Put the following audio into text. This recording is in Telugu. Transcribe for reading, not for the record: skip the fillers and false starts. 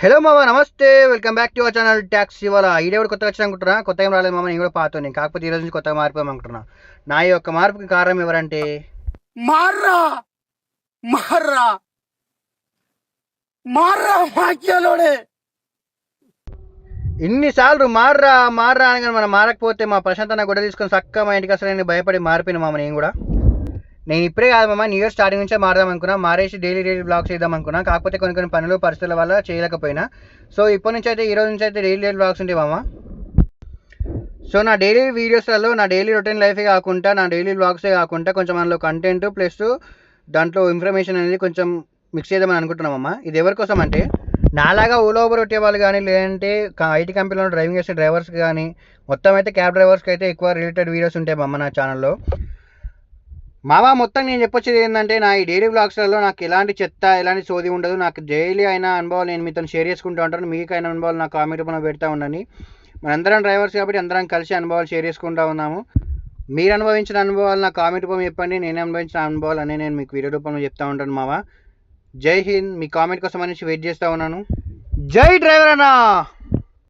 హలో మామ, నమస్తే. Welcome back to our channel tax. ఇవాళ ఈడే కూడా కొత్తగా వచ్చి అనుకుంటున్నా. కొత్తగా ఏం రాలేదు మామ, నేను కూడా పాతోని. కాకపోతే ఈ రోజు నుంచి కొత్తగా మారిపోయాం అనుకుంటున్నా. నా యొక్క మార్పుకి కారణం ఎవరంటే మార్రా మార్రా మార్రా వాక్యాలోనే ఇన్నిసార్లు మార్రా మార్రా అనగానే మనం మారకపోతే మా ప్రశాంత్ అన్న గొడవ తీసుకొని చక్కగా మా ఇంటికి అసలు నేను భయపడి మారిపోయిన మామ. నేను కూడా ఇప్పుడే కాదు మామ, న్యూ ఇయర్ స్టార్టింగ్ నుంచే మారదాం అనుకున్నా. మారేసి డైలీ బ్లాగ్స్ చేద్దాం అనుకున్నా. కాకపోతే కొన్ని పనులు పరిస్థితుల వల్ల చేయలేకపోయినా. సో ఇప్పటి నుంచి అయితే ఈ రోజు నుంచి అయితే డైలీ బ్లాగ్స్ ఉంటాయి మామ. సో నా డైలీ వీడియోస్లలో నా డైలీ రొటీన్ లైఫే కాకుండా, నా డైలీ బ్లాగ్సే కాకుండా కొంచెం అందులో కంటెంట్ ప్లస్ దాంట్లో ఇన్ఫర్మేషన్ అనేది కొంచెం మిక్స్ చేద్దామని అనుకుంటున్నామమ్మా. ఇది ఎవరి కోసం అంటే, నాలాగా ఓలా ఊబర్ కొట్టే వాళ్ళు కానీ, లేదంటే ఐటీ కంపెనీలో డ్రైవింగ్ చేసే డ్రైవర్స్ కానీ, మొత్తం అయితే క్యాబ్ డ్రైవర్స్కి అయితే ఎక్కువ రిలేటెడ్ వీడియోస్ ఉంటాయి మామ నా ఛానల్లో. మావా మొత్తం నేను చెప్పొచ్చేది ఏంటంటే, నా ఈ డైలీ బ్లాగ్స్లలో నాకు ఎలాంటి చెత్త, ఎలాంటి సోది ఉండదు. నాకు డైలీ అయిన అనుభవాలు నేను మీతో షేర్ చేసుకుంటూ ఉంటాను. మీకు అయిన అనుభవాలు నాకు కామెంట్ రూపంలో పెడతా ఉండండి. మనందరం డ్రైవర్స్ కాబట్టి అందరం కలిసి అనుభవాలు షేర్ చేసుకుంటూ ఉన్నాము. మీరు అనుభవించిన అనుభవాలు నాకు కామెంట్ రూపంలో చెప్పండి. నేను అనుభవించిన అనుభవాలు అన్నీ నేను మీకు వీడియో రూపంలో చెప్తా ఉంటాను మావా. జై హింద్. మీ కామెంట్ కోసం అనేసి వెయిట్ చేస్తూ ఉన్నాను. జై డ్రైవర్ అన్నా.